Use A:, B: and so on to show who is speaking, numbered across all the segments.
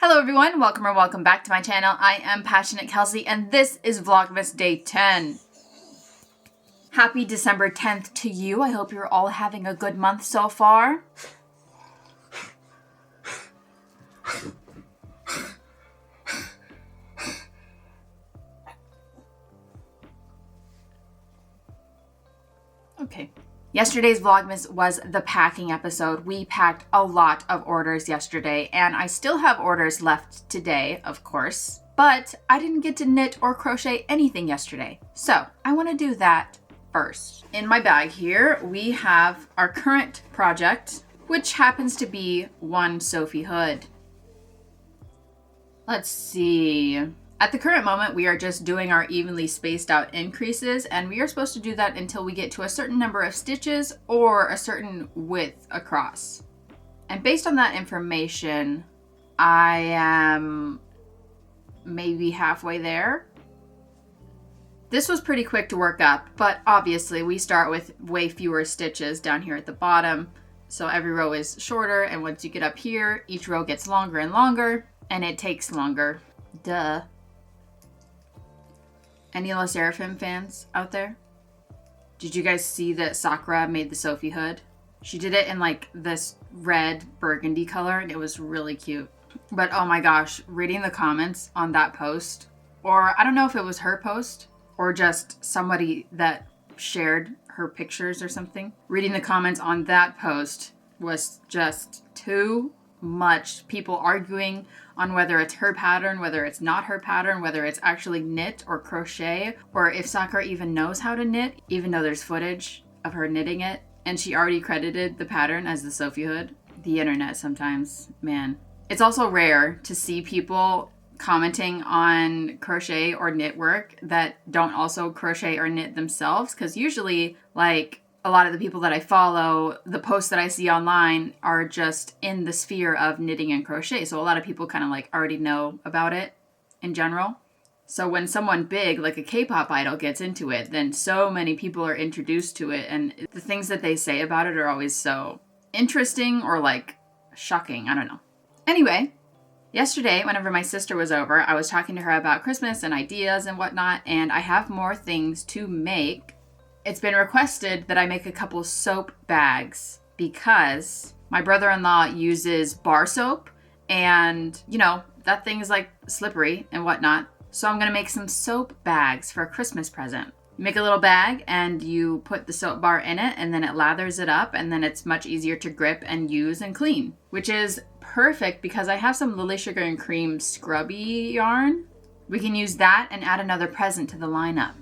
A: Hello everyone, welcome or welcome back to my channel. I am Passioknit Kelsie and this is Vlogmas Day 10. Happy December 10th to you. I hope you're all having a good month so far. Okay. Yesterday's Vlogmas was the packing episode. We packed a lot of orders yesterday, and I still have orders left today, of course, but I didn't get to knit or crochet anything yesterday. So I want to do that first. In my bag here, we have our current project, which happens to be one Sophie hood. Let's see. At the current moment, we are just doing our evenly spaced out increases, and we are supposed to do that until we get to a certain number of stitches or a certain width across. And based on that information, I am maybe halfway there. This was pretty quick to work up, but obviously we start with way fewer stitches down here at the bottom. So every row is shorter, and once you get up here, each row gets longer and longer, and it takes longer. Duh. Any La Seraphim fans out there? Did you guys see that Sakura made the Sophie hood? She did it in like this red burgundy color and it was really cute. But oh my gosh, reading the comments on that post, or I don't know if it was her post or just somebody that shared her pictures or something. Reading the comments on that post was just too much. People arguing on whether it's her pattern, whether it's not her pattern, whether it's actually knit or crochet, or if Sakura even knows how to knit, even though there's footage of her knitting it. And she already credited the pattern as the Sophie hood. The internet sometimes, man. It's also rare to see people commenting on crochet or knit work that don't also crochet or knit themselves, because usually, like, a lot of the people that I follow, the posts that I see online are just in the sphere of knitting and crochet. So a lot of people kind of like already know about it in general. So when someone big, like a K-pop idol, gets into it, then so many people are introduced to it. And the things that they say about it are always so interesting or like shocking. I don't know. Anyway, yesterday, whenever my sister was over, I was talking to her about Christmas and ideas and whatnot. And I have more things to make. It's been requested that I make a couple soap bags because my brother-in-law uses bar soap and, you know, that thing is like slippery and whatnot. So I'm going to make some soap bags for a Christmas present. You make a little bag and you put the soap bar in it and then it lathers it up and then it's much easier to grip and use and clean, which is perfect because I have some Lily Sugar and Cream scrubby yarn. We can use that and add another present to the lineup.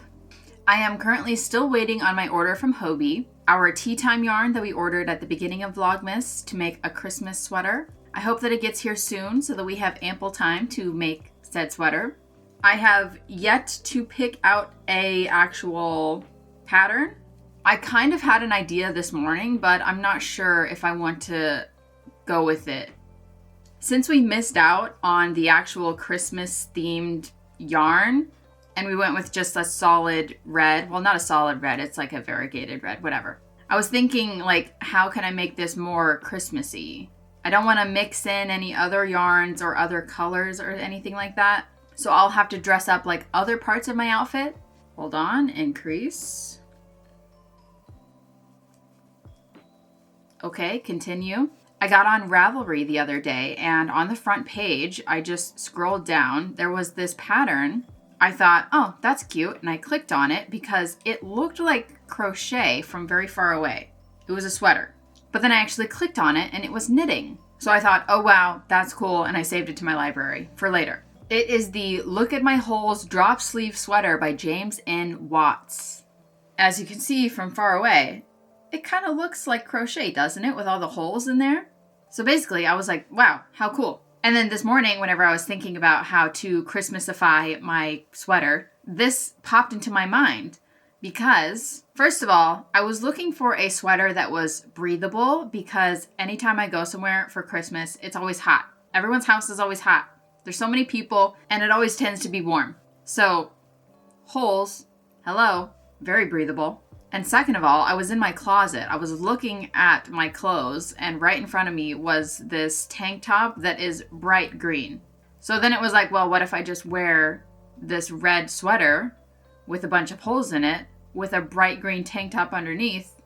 A: I am currently still waiting on my order from Hobie, our tea time yarn that we ordered at the beginning of Vlogmas to make a Christmas sweater. I hope that it gets here soon so that we have ample time to make said sweater. I have yet to pick out a actual pattern. I kind of had an idea this morning, but I'm not sure if I want to go with it. Since we missed out on the actual Christmas themed yarn, and we went with just a solid red. Well, not a solid red. It's like a variegated red, whatever. I was thinking, like, how can I make this more Christmassy? I don't want to mix in any other yarns or other colors or anything like that. So I'll have to dress up like other parts of my outfit. Hold on, increase. Okay, continue. I got on Ravelry the other day, and on the front page, I just scrolled down. There was this pattern. I thought, oh, that's cute, and I clicked on it because it looked like crochet from very far away. It was a sweater. But then I actually clicked on it, and it was knitting. So I thought, oh wow, that's cool, and I saved it to my library for later. It is the Look at My Holes drop sleeve sweater by James N. Watts. As you can see from far away, it kind of looks like crochet, doesn't it, with all the holes in there? So basically, I was like, wow, how cool. And then this morning, whenever I was thinking about how to Christmasify my sweater, this popped into my mind because, first of all, I was looking for a sweater that was breathable because anytime I go somewhere for Christmas, it's always hot. Everyone's house is always hot. There's so many people, and it always tends to be warm. So, holes, hello, very breathable. And second of all, I was in my closet. I was looking at my clothes, and right in front of me was this tank top that is bright green. So then it was like, well, what if I just wear this red sweater with a bunch of holes in it with a bright green tank top underneath?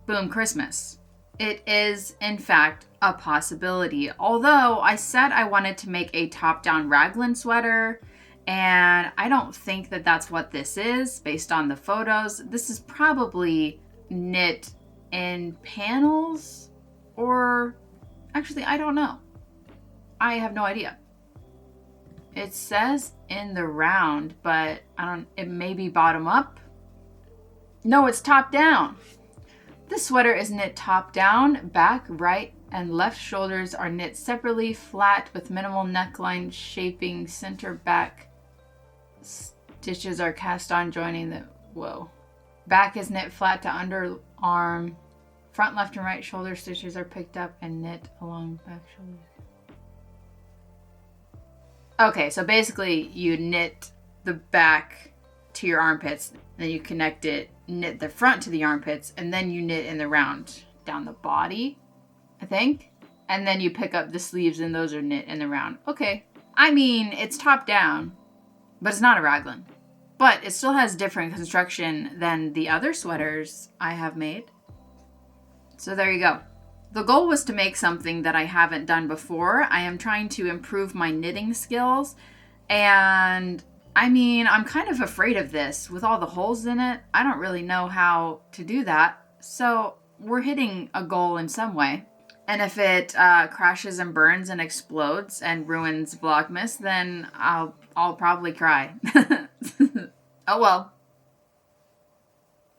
A: Boom, Christmas. It is, in fact, a possibility. Although I said I wanted to make a top-down raglan sweater, and I don't think that that's what this is based on the photos. This is probably knit in panels, or actually, I don't know. I have no idea. It says in the round, but it may be bottom up. No, it's top down. This sweater is knit top down, back, right, and left shoulders are knit separately, flat with minimal neckline shaping, center back stitches are cast on joining the, Back is knit flat to underarm, front, left, and right shoulder stitches are picked up and knit along back shoulders. Okay, so basically you knit the back to your armpits, then you connect it, knit the front to the armpits, and then you knit in the round down the body, I think. And then you pick up the sleeves and those are knit in the round. Okay. I mean, it's top down, but it's not a raglan. But it still has different construction than the other sweaters I have made. So there you go. The goal was to make something that I haven't done before. I am trying to improve my knitting skills. And I mean, I'm kind of afraid of this. With all the holes in it, I don't really know how to do that. So we're hitting a goal in some way. And if it crashes and burns and explodes and ruins Vlogmas, then I'll probably cry. Oh well.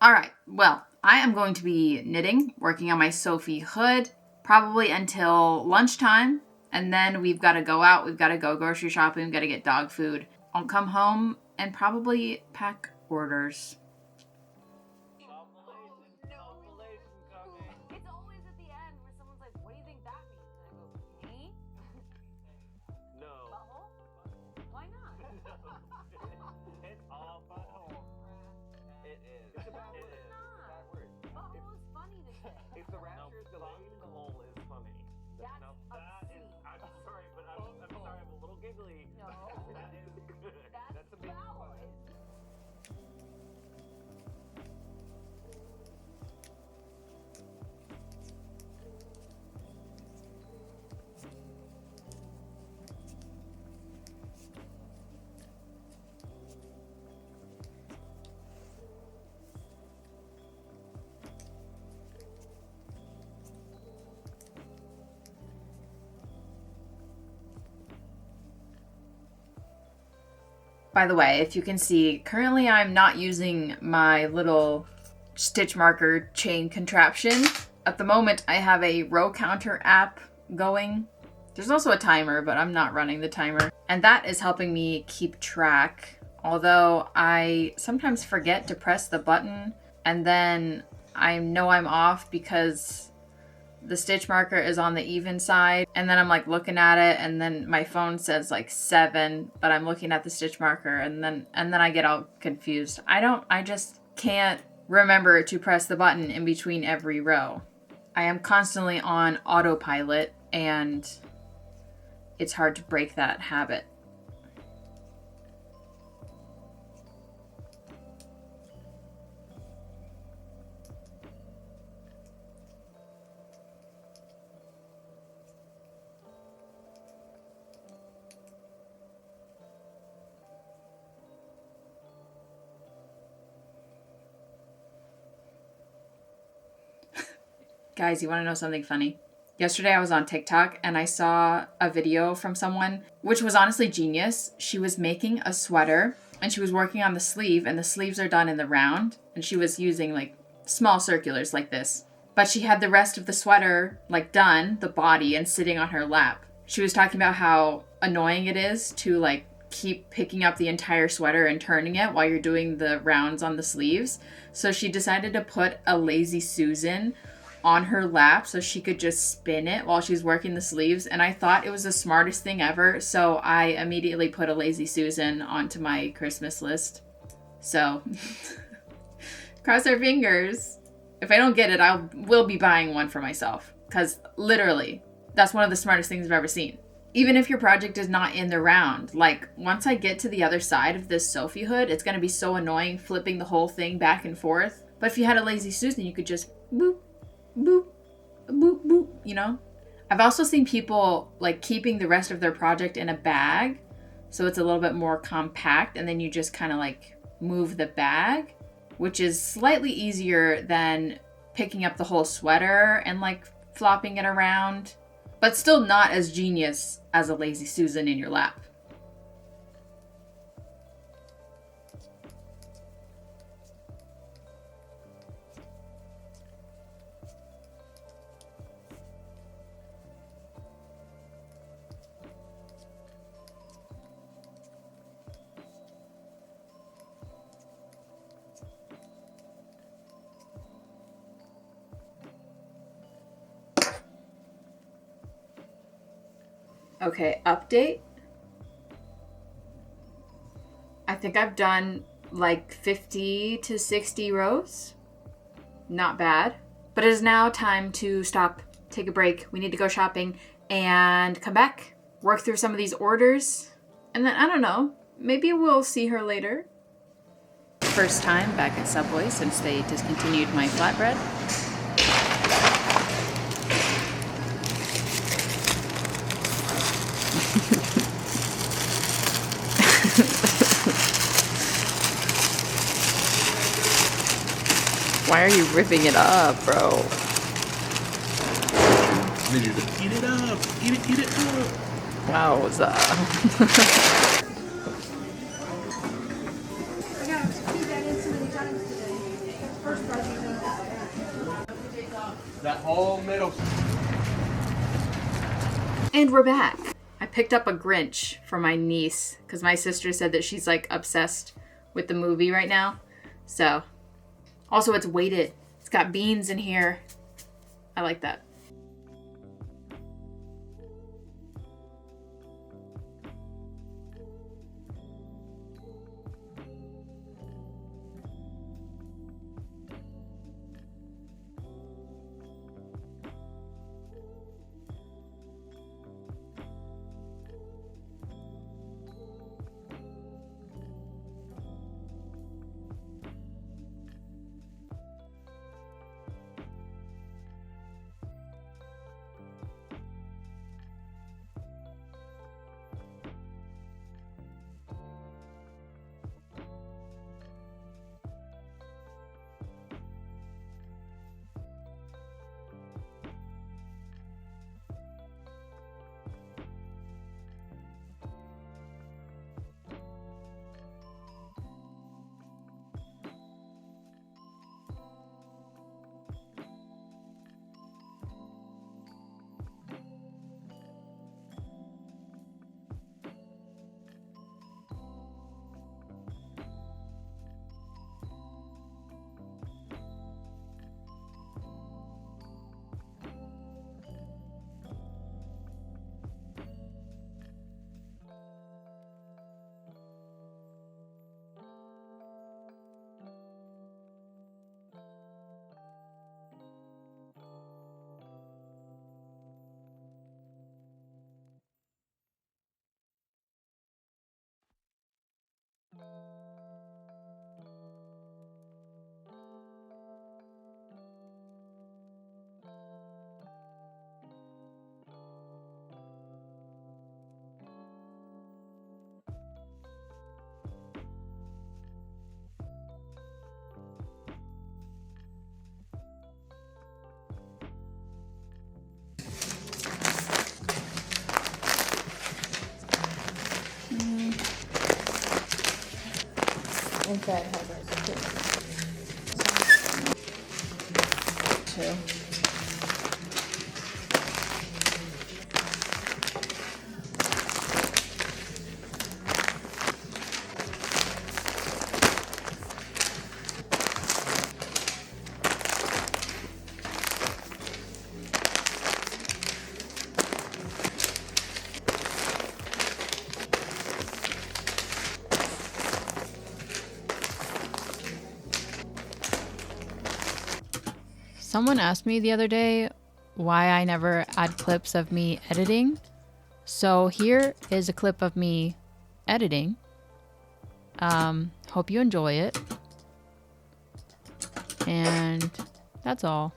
A: All right, well, I am going to be knitting, working on my Sophie hood, probably until lunchtime. And then we've got to go out. We've got to go grocery shopping. We've got to get dog food. I'll come home and probably pack orders.
B: It's always at the end where someone's like, what do you think that means? And I go, me?
C: No.
B: Butthole? Why not?
C: It's all butthole. It is. It's a bad word.
B: It's not.
C: Bad word.
B: Butthole is funny to say.
C: If the rapture is delayed, the hole is funny.
B: That's
C: No, that is.
B: obscene.
C: I'm sorry, but I'm sorry. I'm a little giggly.
B: No.
C: That is good.
B: That's
C: a big
B: valid.
A: By the way, if you can see, currently I'm not using my little stitch marker chain contraption. At the moment, I have a row counter app going. There's also a timer, but I'm not running the timer. And that is helping me keep track. Although I sometimes forget to press the button and then I know I'm off because the stitch marker is on the even side, and then I'm like looking at it, and then my phone says like 7, but I'm looking at the stitch marker, and then I get all confused. I just can't remember to press the button in between every row. I am constantly on autopilot, and it's hard to break that habit. Guys, you want to know something funny? Yesterday I was on TikTok and I saw a video from someone, which was honestly genius. She was making a sweater and she was working on the sleeve, and the sleeves are done in the round, and she was using like small circulars like this. But she had the rest of the sweater like done, the body, and sitting on her lap. She was talking about how annoying it is to like keep picking up the entire sweater and turning it while you're doing the rounds on the sleeves. So she decided to put a Lazy Susan on her lap so she could just spin it while she's working the sleeves, and I thought it was the smartest thing ever, so I immediately put a Lazy Susan onto my Christmas list. So cross our fingers. If I don't get it, will be buying one for myself, because literally that's one of the smartest things I've ever seen. Even if your project is not in the round, like once I get to the other side of this Sophie hood, it's going to be so annoying flipping the whole thing back and forth. But if you had a Lazy Susan, you could just boop, boop, boop, boop, you know? I've also seen people like keeping the rest of their project in a bag, so it's a little bit more compact, and then you just kind of like move the bag, which is slightly easier than picking up the whole sweater and like flopping it around, but still not as genius as a Lazy Susan in your lap. Okay, update. I think I've done like 50 to 60 rows. Not bad. But it is now time to stop, take a break. We need to go shopping and come back, work through some of these orders. And then, I don't know, maybe we'll see her later. First time back at Subway since they discontinued my flatbread. Why are you ripping it up, bro?
D: I need you to eat it up. Eat it up.
A: Wowza.
C: That whole middle.
A: And we're back. I picked up a Grinch for my niece because my sister said that she's like obsessed with the movie right now. So, also it's weighted. It's got beans in here. I like that. Inside has two. Someone asked me the other day why I never add clips of me editing.
E: So here is a clip of me editing. Hope you enjoy it. And that's all.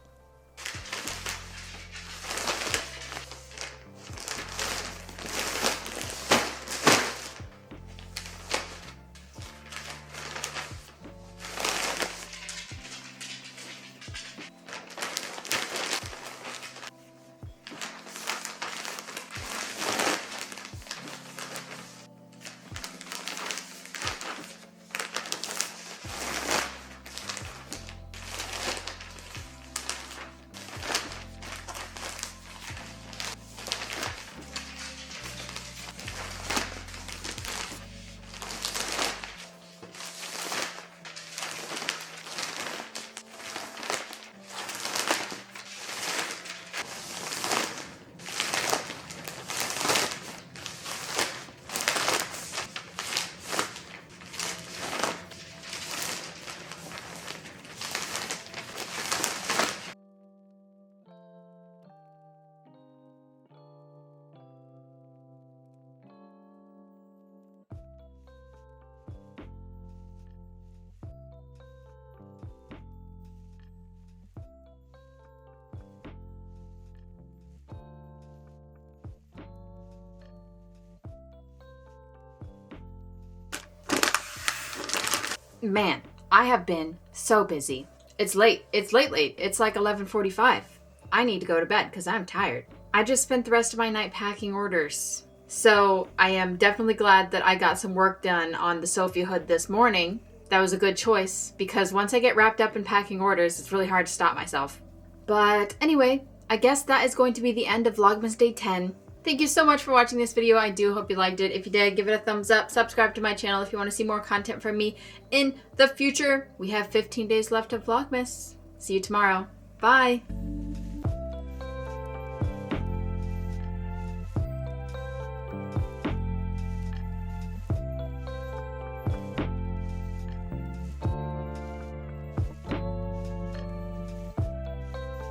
A: Man, I have been so busy. It's late. It's late. It's like 11:45. I need to go to bed because I'm tired. I just spent the rest of my night packing orders. So I am definitely glad that I got some work done on the Sophie hood this morning. That was a good choice because once I get wrapped up in packing orders, it's really hard to stop myself. But anyway, I guess that is going to be the end of Vlogmas Day 10. Thank you so much for watching this video. I do hope you liked it. If you did, give it a thumbs up. Subscribe to my channel if you want to see more content from me in the future. We have 15 days left of Vlogmas. See you tomorrow. Bye.